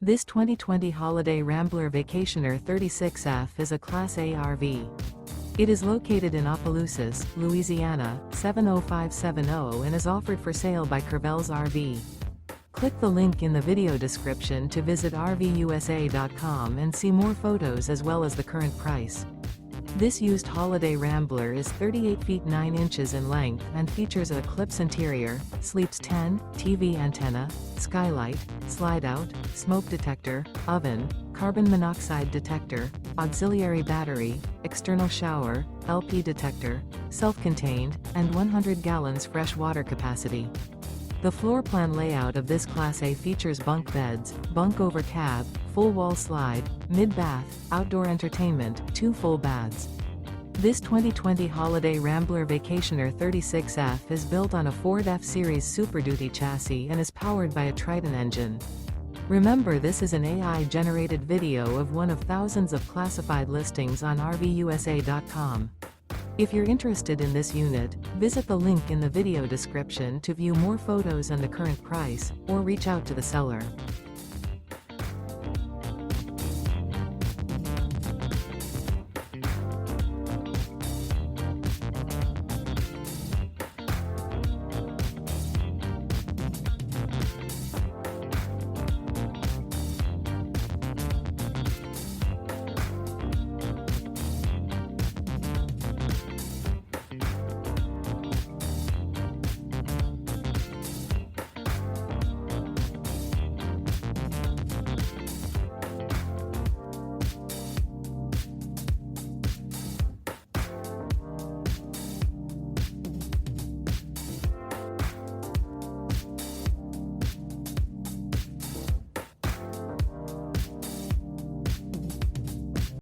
This 2020 Holiday Rambler Vacationer 36F is a Class A RV. It is located in Opelousas, Louisiana, 70570 and is offered for sale by Courvelle's RV. Click the link in the video description to visit RVUSA.com and see more photos as well as the current price. This used Holiday Rambler is 38 feet 9 inches in length and features an Eclipse interior, sleeps 10, TV antenna, skylight, slide-out, smoke detector, oven, carbon monoxide detector, auxiliary battery, external shower, LP detector, self-contained, and 100 gallons fresh water capacity. The floor plan layout of this Class A features bunk beds, bunk over cab, full wall slide, mid-bath, outdoor entertainment, 2 full baths. This 2020 Holiday Rambler Vacationer 36F is built on a FordF-Series Super Duty chassis and is powered by a Triton engine. Remember, this is an AI-generated video of one of thousands of classified listings on RVUSA.com. If you're interested in this unit, visit the link in the video description to view more photos and the current price, or reach out to the seller.